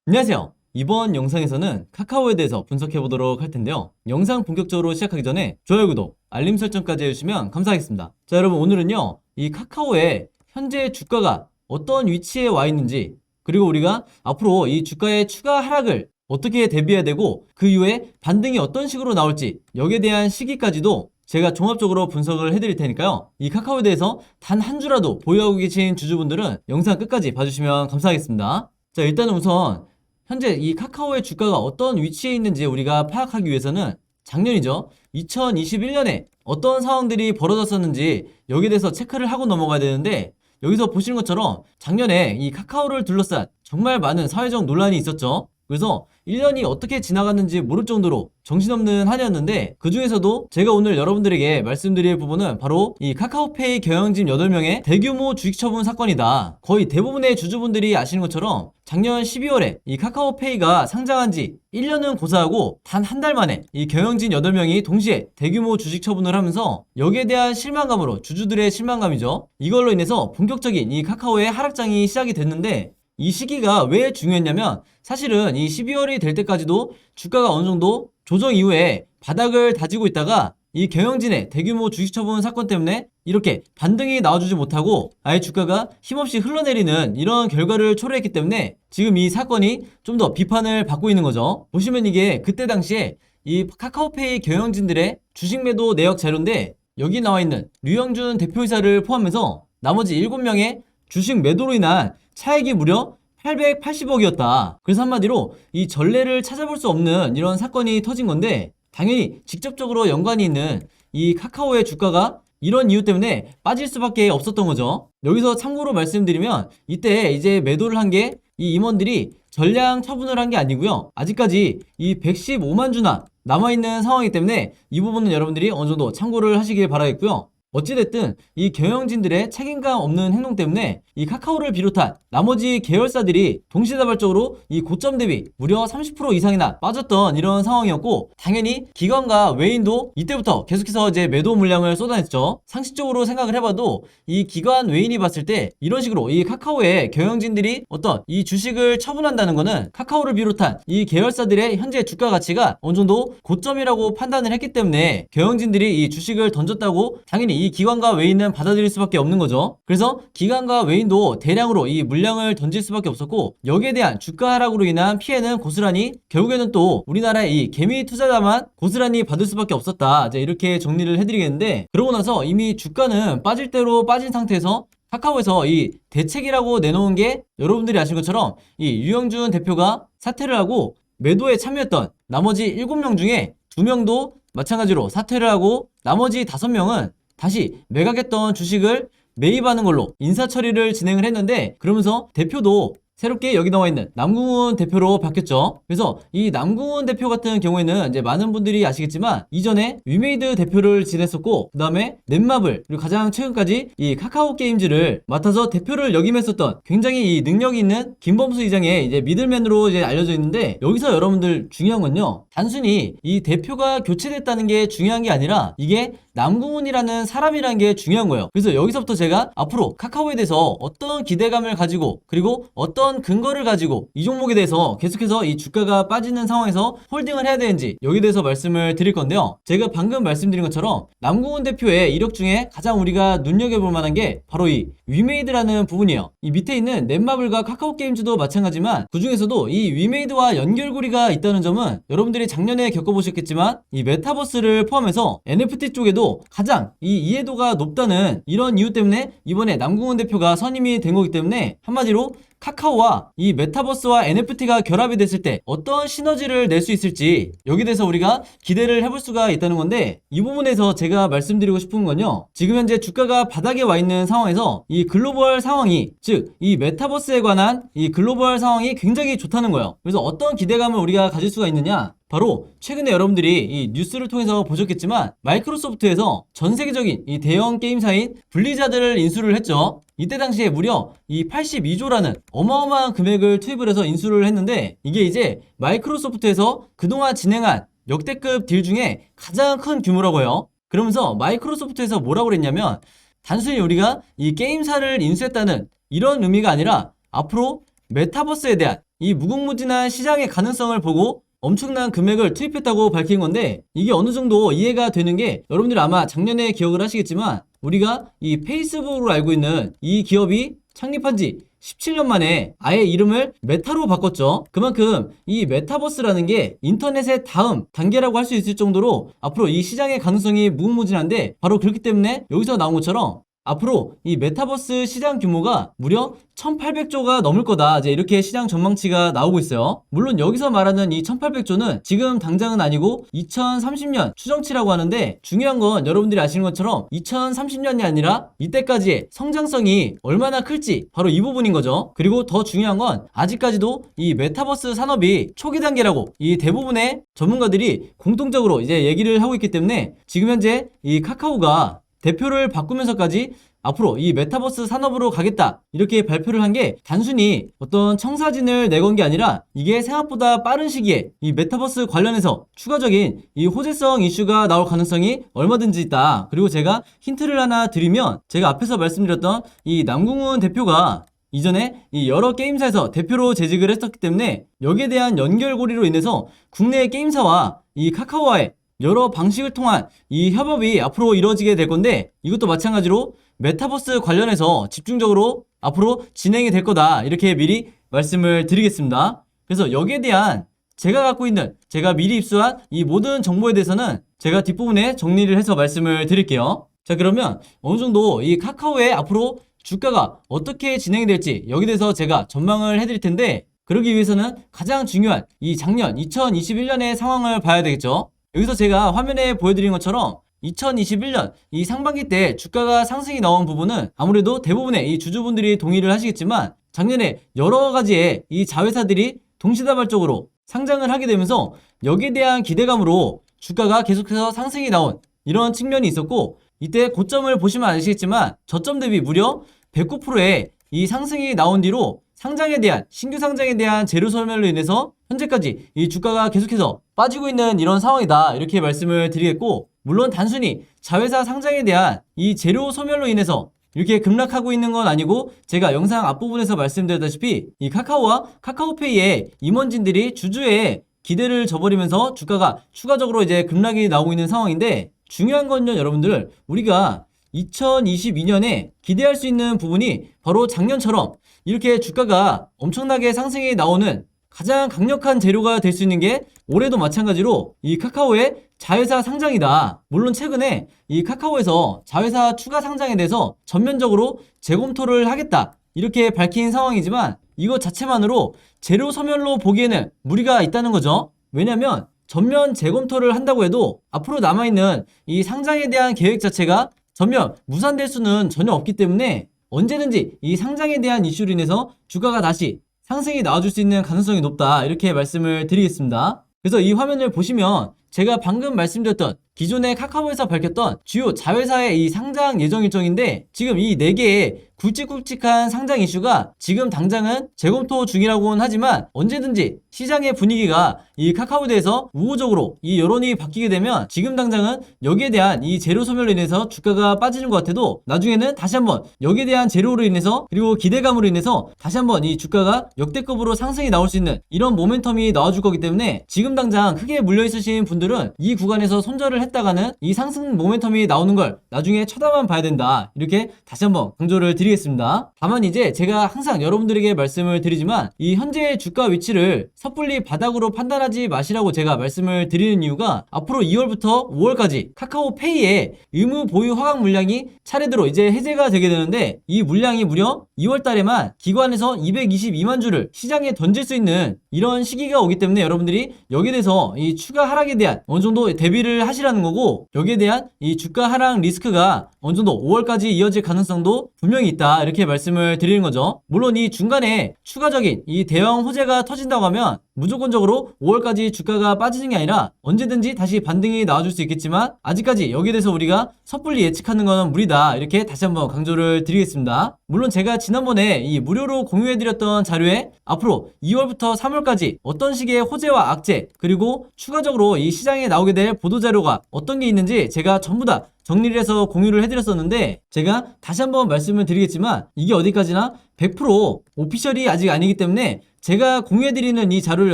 안녕하세요. 이번 영상에서는 카카오에 대해서 분석해 보도록 할 텐데요. 영상 본격적으로 시작하기 전에 좋아요, 구독, 알림 설정까지 해주시면 감사하겠습니다. 자, 여러분, 오늘은요, 이 카카오의 현재 주가가 어떤 위치에 와 있는지, 그리고 우리가 앞으로 이 주가의 추가 하락을 어떻게 대비해야 되고, 그 이후에 반등이 어떤 식으로 나올지, 여기에 대한 시기까지도 제가 종합적으로 분석을 해드릴 테니까요. 이 카카오에 대해서 단 한 주라도 보유하고 계신 주주분들은 영상 끝까지 봐주시면 감사하겠습니다. 자, 일단은 우선 현재 이 카카오의 주가가 어떤 위치에 있는지 우리가 파악하기 위해서는 작년이죠. 2021년에 어떤 상황들이 벌어졌었는지 여기에 대해서 체크를 하고 넘어가야 되는데, 여기서 보시는 것처럼 작년에 이 카카오를 둘러싼 정말 많은 사회적 논란이 있었죠. 그래서 1년이 어떻게 지나갔는지 모를 정도로 정신없는 한 해였는데, 그 중에서도 제가 오늘 여러분들에게 말씀드릴 부분은 바로 이 카카오페이 경영진 8명의 대규모 주식 처분 사건이다. 거의 대부분의 주주분들이 아시는 것처럼 작년 12월에 이 카카오페이가 상장한 지 1년은 고사하고 단 한 달 만에 이 경영진 8명이 동시에 대규모 주식 처분을 하면서 여기에 대한 실망감으로, 주주들의 실망감이죠, 이걸로 인해서 본격적인 이 카카오의 하락장이 시작이 됐는데, 이 시기가 왜 중요했냐면, 사실은 이 12월이 될 때까지도 주가가 어느 정도 조정 이후에 바닥을 다지고 있다가 이 경영진의 대규모 주식 처분 사건 때문에 이렇게 반등이 나와주지 못하고 아예 주가가 힘없이 흘러내리는 이런 결과를 초래했기 때문에 지금 이 사건이 좀 더 비판을 받고 있는 거죠. 보시면 이게 그때 당시에 이 카카오페이 경영진들의 주식 매도 내역 자료인데, 여기 나와 있는 류영준 대표이사를 포함해서 나머지 7명의 주식 매도로 인한 차익이 무려 880억이었다. 그래서 한마디로 이 전례를 찾아볼 수 없는 이런 사건이 터진 건데, 당연히 직접적으로 연관이 있는 이 카카오의 주가가 이런 이유 때문에 빠질 수밖에 없었던 거죠. 여기서 참고로 말씀드리면, 이때 이제 매도를 한 게 이 임원들이 전량 처분을 한 게 아니고요, 아직까지 이 115만 주나 남아있는 상황이기 때문에 이 부분은 여러분들이 어느 정도 참고를 하시길 바라겠고요. 어찌됐든 이 경영진들의 책임감 없는 행동 때문에 이 카카오를 비롯한 나머지 계열사들이 동시다발적으로 이 고점 대비 무려 30% 이상이나 빠졌던 이런 상황이었고, 당연히 기관과 외인도 이때부터 계속해서 이제 매도 물량을 쏟아냈죠. 상식적으로 생각을 해봐도 이 기관 외인이 봤을 때 이런 식으로 이 카카오의 경영진들이 어떤 이 주식을 처분한다는 거는 카카오를 비롯한 이 계열사들의 현재 주가 가치가 어느 정도 고점이라고 판단을 했기 때문에 경영진들이 이 주식을 던졌다고 당연히 이 기관과 외인은 받아들일 수밖에 없는 거죠. 그래서 기관과 외인도 대량으로 이 물량을 던질 수밖에 없었고, 여기에 대한 주가 하락으로 인한 피해는 고스란히 결국에는 또 우리나라의 이 개미 투자자만 고스란히 받을 수밖에 없었다. 이제 이렇게 정리를 해드리겠는데, 그러고 나서 이미 주가는 빠질 대로 빠진 상태에서 카카오에서 이 대책이라고 내놓은 게 여러분들이 아시는 것처럼 이 류영준 대표가 사퇴를 하고, 매도에 참여했던 나머지 7명 중에 2명도 마찬가지로 사퇴를 하고, 나머지 5명은 다시 매각했던 주식을 매입하는 걸로 인사 처리를 진행을 했는데, 그러면서 대표도 새롭게 여기 나와 있는 남궁훈 대표로 바뀌었죠. 그래서 이 남궁훈 대표 같은 경우에는 이제 많은 분들이 아시겠지만 이전에 위메이드 대표를 지냈었고, 그 다음에 넷마블, 그리고 가장 최근까지 이 카카오 게임즈를 맡아서 대표를 역임했었던 굉장히 이 능력이 있는 김범수 이장의 이제 미들맨으로 이제 알려져 있는데, 여기서 여러분들 중요한 건요, 단순히 이 대표가 교체됐다는 게 중요한 게 아니라 이게 남궁훈이라는 사람이라는 게 중요한 거예요. 그래서 여기서부터 제가 앞으로 카카오에 대해서 어떤 기대감을 가지고, 그리고 어떤 근거를 가지고 이 종목에 대해서 계속해서 이 주가가 빠지는 상황에서 홀딩을 해야 되는지 여기에 대해서 말씀을 드릴 건데요. 제가 방금 말씀드린 것처럼 남궁훈 대표의 이력 중에 가장 우리가 눈여겨볼 만한 게 바로 이 위메이드라는 부분이에요. 이 밑에 있는 넷마블과 카카오 게임즈도 마찬가지지만 그 중에서도 이 위메이드와 연결고리가 있다는 점은 여러분들이 작년에 겪어보셨겠지만 이 메타버스를 포함해서 NFT 쪽에도 가장 이 이해도가 높다는 이런 이유 때문에 이번에 남궁훈 대표가 선임이 된 거기 때문에, 한마디로 카카오와 이 메타버스와 NFT가 결합이 됐을 때 어떤 시너지를 낼 수 있을지 여기에 대해서 우리가 기대를 해볼 수가 있다는 건데, 이 부분에서 제가 말씀드리고 싶은 건요, 지금 현재 주가가 바닥에 와 있는 상황에서 이 글로벌 상황이, 즉 이 메타버스에 관한 이 글로벌 상황이 굉장히 좋다는 거예요. 그래서 어떤 기대감을 우리가 가질 수가 있느냐, 바로 최근에 여러분들이 이 뉴스를 통해서 보셨겠지만 마이크로소프트에서 전 세계적인 이 대형 게임사인 블리자드를 인수를 했죠. 이때 당시에 무려 이 82조라는 어마어마한 금액을 투입을 해서 인수를 했는데, 이게 이제 마이크로소프트에서 그동안 진행한 역대급 딜 중에 가장 큰 규모라고 해요. 그러면서 마이크로소프트에서 뭐라고 그랬냐면, 단순히 우리가 이 게임사를 인수했다는 이런 의미가 아니라 앞으로 메타버스에 대한 이 무궁무진한 시장의 가능성을 보고 엄청난 금액을 투입했다고 밝힌 건데, 이게 어느 정도 이해가 되는 게 여러분들 아마 작년에 기억을 하시겠지만 우리가 이 페이스북으로 알고 있는 이 기업이 창립한 지 17년 만에 아예 이름을 메타로 바꿨죠. 그만큼 이 메타버스라는 게 인터넷의 다음 단계라고 할 수 있을 정도로 앞으로 이 시장의 가능성이 무궁무진한데, 바로 그렇기 때문에 여기서 나온 것처럼 앞으로 이 메타버스 시장 규모가 무려 1800조가 넘을 거다, 이제 이렇게 시장 전망치가 나오고 있어요. 물론 여기서 말하는 이 1800조는 지금 당장은 아니고 2030년 추정치라고 하는데, 중요한 건 여러분들이 아시는 것처럼 2030년이 아니라 이때까지의 성장성이 얼마나 클지, 바로 이 부분인 거죠. 그리고 더 중요한 건 아직까지도 이 메타버스 산업이 초기 단계라고 이 대부분의 전문가들이 공통적으로 이제 얘기를 하고 있기 때문에, 지금 현재 이 카카오가 대표를 바꾸면서까지 앞으로 이 메타버스 산업으로 가겠다 이렇게 발표를 한 게 단순히 어떤 청사진을 내건 게 아니라, 이게 생각보다 빠른 시기에 이 메타버스 관련해서 추가적인 이 호재성 이슈가 나올 가능성이 얼마든지 있다. 그리고 제가 힌트를 하나 드리면, 제가 앞에서 말씀드렸던 이 남궁훈 대표가 이전에 이 여러 게임사에서 대표로 재직을 했었기 때문에 여기에 대한 연결고리로 인해서 국내 게임사와 이 카카오와의 여러 방식을 통한 이 협업이 앞으로 이루어지게 될 건데, 이것도 마찬가지로 메타버스 관련해서 집중적으로 앞으로 진행이 될 거다, 이렇게 미리 말씀을 드리겠습니다. 그래서 여기에 대한 제가 갖고 있는, 제가 미리 입수한 이 모든 정보에 대해서는 제가 뒷부분에 정리를 해서 말씀을 드릴게요. 자, 그러면 어느 정도 이 카카오의 앞으로 주가가 어떻게 진행이 될지 여기에 대해서 제가 전망을 해드릴 텐데, 그러기 위해서는 가장 중요한 이 작년 2021년의 상황을 봐야 되겠죠. 여기서 제가 화면에 보여드린 것처럼 2021년 이 상반기 때 주가가 상승이 나온 부분은 아무래도 대부분의 이 주주분들이 동의를 하시겠지만, 작년에 여러 가지의 이 자회사들이 동시다발적으로 상장을 하게 되면서 여기에 대한 기대감으로 주가가 계속해서 상승이 나온 이런 측면이 있었고, 이때 고점을 보시면 아시겠지만 저점 대비 무려 109%의 이 상승이 나온 뒤로 상장에 대한, 신규 상장에 대한 재료 소멸로 인해서 현재까지 이 주가가 계속해서 빠지고 있는 이런 상황이다, 이렇게 말씀을 드리겠고, 물론 단순히 자회사 상장에 대한 이 재료 소멸로 인해서 이렇게 급락하고 있는 건 아니고, 제가 영상 앞부분에서 말씀드렸다시피 이 카카오와 카카오페이의 임원진들이 주주의 기대를 저버리면서 주가가 추가적으로 이제 급락이 나오고 있는 상황인데, 중요한 건요 여러분들, 우리가 2022년에 기대할 수 있는 부분이 바로 작년처럼 이렇게 주가가 엄청나게 상승이 나오는 가장 강력한 재료가 될 수 있는 게 올해도 마찬가지로 이 카카오의 자회사 상장이다. 물론 최근에 이 카카오에서 자회사 추가 상장에 대해서 전면적으로 재검토를 하겠다, 이렇게 밝힌 상황이지만, 이것 자체만으로 재료 소멸로 보기에는 무리가 있다는 거죠. 왜냐면 전면 재검토를 한다고 해도 앞으로 남아있는 이 상장에 대한 계획 자체가 전면 무산될 수는 전혀 없기 때문에, 언제든지 이 상장에 대한 이슈로 인해서 주가가 다시 상승이 나와줄 수 있는 가능성이 높다, 이렇게 말씀을 드리겠습니다. 그래서 이 화면을 보시면 제가 방금 말씀드렸던 기존의 카카오에서 밝혔던 주요 자회사의 이 상장 예정 일정인데, 지금 이 4개의 굵직굵직한 상장 이슈가 지금 당장은 재검토 중이라고는 하지만, 언제든지 시장의 분위기가 이 카카오에 대해서 우호적으로 이 여론이 바뀌게 되면, 지금 당장은 여기에 대한 이 재료 소멸로 인해서 주가가 빠지는 것 같아도 나중에는 다시 한번 여기에 대한 재료로 인해서, 그리고 기대감으로 인해서 다시 한번 이 주가가 역대급으로 상승이 나올 수 있는 이런 모멘텀이 나와줄 거기 때문에, 지금 당장 크게 물려있으신 분들은 이 구간에서 손절을 했다가는 이 상승 모멘텀이 나오는 걸 나중에 쳐다만 봐야 된다, 이렇게 다시 한번 강조를 드리겠습니다. 다만 이제 제가 항상 여러분들에게 말씀을 드리지만, 이 현재의 주가 위치를 섣불리 바닥으로 판단하지 마시라고 제가 말씀을 드리는 이유가, 앞으로 2월부터 5월까지 카카오페이의 의무 보유 허가 물량이 차례대로 이제 해제가 되게 되는데, 이 물량이 무려 2월 달에만 기관에서 222만 주를 시장에 던질 수 있는 이런 시기가 오기 때문에, 여러분들이 여기에 대해서 이 추가 하락에 대한 어느 정도 대비를 하시라는 거고, 여기에 대한 이 주가 하락 리스크가 어느 정도 5월까지 이어질 가능성도 분명히 있다, 이렇게 말씀을 드리는 거죠. 물론 이 중간에 추가적인 이 대형 호재가 터진다고 하면 무조건적으로 5월까지 주가가 빠지는 게 아니라 언제든지 다시 반등이 나와줄 수 있겠지만 아직까지 여기에 대해서 우리가 섣불리 예측하는 건 무리다, 이렇게 다시 한번 강조를 드리겠습니다. 물론 제가 지난번에 이 무료로 공유해드렸던 자료에 앞으로 2월부터 3월까지 어떤 식의 호재와 악재, 그리고 추가적으로 이 시장에 나오게 될 보도자료가 어떤 게 있는지 제가 전부 다 정리를 해서 공유를 해드렸었는데, 제가 다시 한번 말씀을 드리겠지만 이게 어디까지나 100% 오피셜이 아직 아니기 때문에 제가 공유해드리는 이 자료를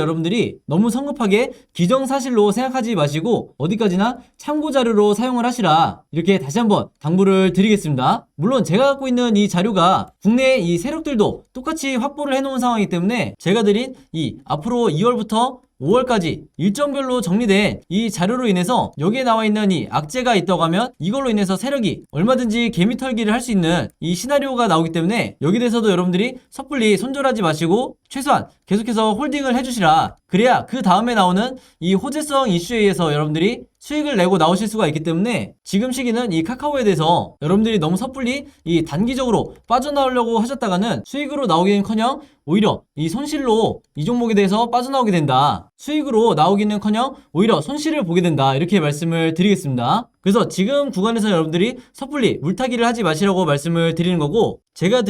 여러분들이 너무 성급하게 기정사실로 생각하지 마시고 어디까지나 참고자료로 사용을 하시라, 이렇게 다시 한번 당부를 드리겠습니다. 물론 제가 갖고 있는 이 자료가 국내 이 세력들도 똑같이 확보를 해놓은 상황이기 때문에 제가 드린 이 앞으로 2월부터 5월까지 일정별로 정리된 이 자료로 인해서 여기에 나와 있는 이 악재가 있다고 하면 이걸로 인해서 세력이 얼마든지 개미털기를 할 수 있는 이 시나리오가 나오기 때문에 여기에 대해서도 여러분들이 섣불리 손절하지 마시고 최소한 계속해서 홀딩을 해주시라. 그래야 그 다음에 나오는 이 호재성 이슈에 의해서 여러분들이 수익을 내고 나오실 수가 있기 때문에 지금 시기는 이 카카오에 대해서 여러분들이 너무 섣불리 이 단기적으로 빠져나오려고 하셨다가는 수익으로 나오기는커녕 오히려 이 손실로 이 종목에 대해서 빠져나오게 된다. 수익으로 나오기는커녕 오히려 손실을 보게 된다, 이렇게 말씀을 드리겠습니다. 그래서 지금 구간에서 여러분들이 섣불리 물타기를 하지 마시라고 말씀을 드리는 거고, 제가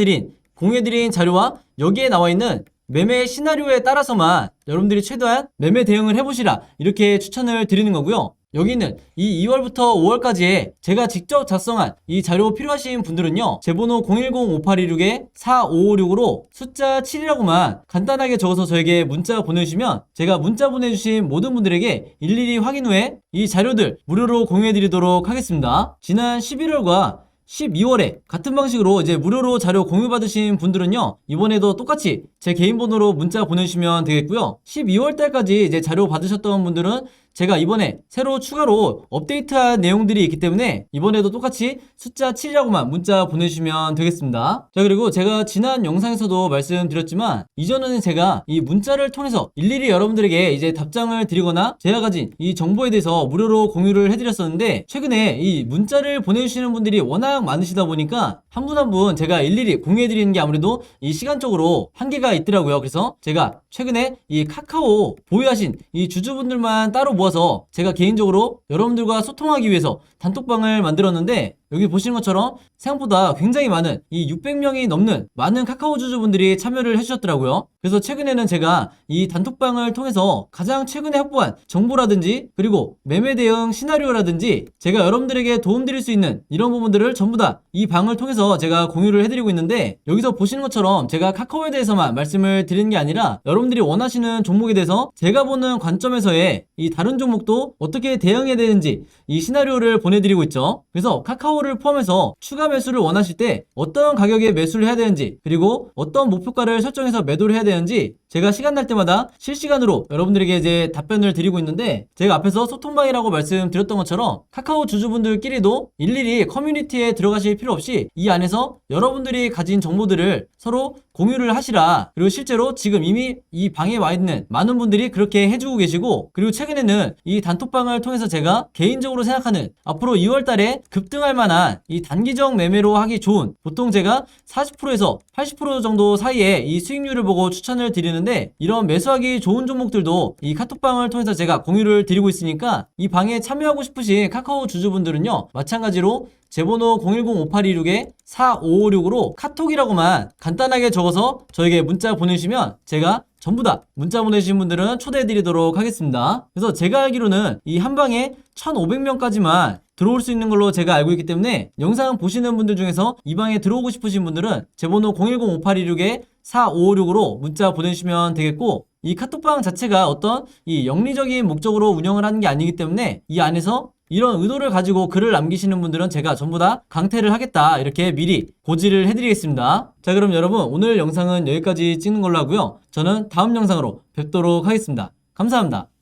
공유해드린 자료와 여기에 나와 있는 매매 시나리오에 따라서만 여러분들이 최대한 매매 대응을 해보시라, 이렇게 추천을 드리는 거고요. 여기는 이 2월부터 5월까지에 제가 직접 작성한 이 자료 필요하신 분들은요, 제 번호 010-5826-4556으로 숫자 7이라고만 간단하게 적어서 저에게 문자 보내주시면 제가 문자 보내주신 모든 분들에게 일일이 확인 후에 이 자료들 무료로 공유해드리도록 하겠습니다. 지난 11월과 12월에 같은 방식으로 이제 무료로 자료 공유받으신 분들은요, 이번에도 똑같이 제 개인 번호로 문자 보내주시면 되겠고요. 12월 달까지 이제 자료 받으셨던 분들은 제가 이번에 새로 추가로 업데이트한 내용들이 있기 때문에 이번에도 똑같이 숫자 7이라고만 문자 보내주시면 되겠습니다. 자, 그리고 제가 지난 영상에서도 말씀드렸지만 이전에는 제가 이 문자를 통해서 일일이 여러분들에게 이제 답장을 드리거나 제가 가진 이 정보에 대해서 무료로 공유를 해드렸었는데, 최근에 이 문자를 보내주시는 분들이 워낙 많으시다 보니까 한 분 한 분 제가 일일이 공유해드리는 게 아무래도 이 시간적으로 한계가 있더라고요. 그래서 제가 최근에 이 카카오 보유하신 이 주주분들만 따로 모아서 제가 개인적으로 여러분들과 소통하기 위해서 단톡방을 만들었는데, 여기 보시는 것처럼 생각보다 굉장히 많은 이 600명이 넘는 많은 카카오 주주분들이 참여를 해주셨더라고요. 그래서 최근에는 제가 이 단톡방을 통해서 가장 최근에 확보한 정보라든지 그리고 매매 대응 시나리오라든지 제가 여러분들에게 도움드릴 수 있는 이런 부분들을 전부 다 이 방을 통해서 제가 공유를 해드리고 있는데, 여기서 보시는 것처럼 제가 카카오에 대해서만 말씀을 드리는 게 아니라 여러분들이 원하시는 종목에 대해서 제가 보는 관점에서의 이 다른 종목도 어떻게 대응해야 되는지 이 시나리오를 보내드리고 있죠. 그래서 카카오를 포함해서 추가 매수를 원하실 때 어떤 가격에 매수를 해야 되는지, 그리고 어떤 목표가를 설정해서 매도를 해야 되는지 제가 시간 날 때마다 실시간으로 여러분들에게 이제 답변을 드리고 있는데, 제가 앞에서 소통방이라고 말씀드렸던 것처럼 카카오 주주분들끼리도 일일이 커뮤니티에 들어가실 필요 없이 이 안에서 여러분들이 가진 정보들을 서로 공유를 하시라. 그리고 실제로 지금 이미 이 방에 와 있는 많은 분들이 그렇게 해주고 계시고, 그리고 최근에는 이 단톡방을 통해서 제가 개인적으로 생각하는 앞으로 2월 달에 급등할 만한 이 단기적 매매로 하기 좋은, 보통 제가 40%에서 80% 정도 사이에 이 수익률을 보고 추천을 드리는데, 이런 매수하기 좋은 종목들도 이 카톡방을 통해서 제가 공유를 드리고 있으니까 이 방에 참여하고 싶으신 카카오 주주분들은요, 마찬가지로 제 번호 010-5826-4556으로 카톡이라고만 간단하게 적어서 저에게 문자 보내주시면 제가 전부 다 문자 보내주신 분들은 초대해드리도록 하겠습니다. 그래서 제가 알기로는 이 한 방에 1,500명까지만 들어올 수 있는 걸로 제가 알고 있기 때문에 영상 보시는 분들 중에서 이 방에 들어오고 싶으신 분들은 제 번호 010-5826-4556으로 문자 보내주시면 되겠고, 이 카톡방 자체가 어떤 이 영리적인 목적으로 운영을 하는 게 아니기 때문에 이 안에서 이런 의도를 가지고 글을 남기시는 분들은 제가 전부 다 강퇴를 하겠다, 이렇게 미리 고지를 해드리겠습니다. 자, 그럼 여러분 오늘 영상은 여기까지 찍는 걸로 하고요. 저는 다음 영상으로 뵙도록 하겠습니다. 감사합니다.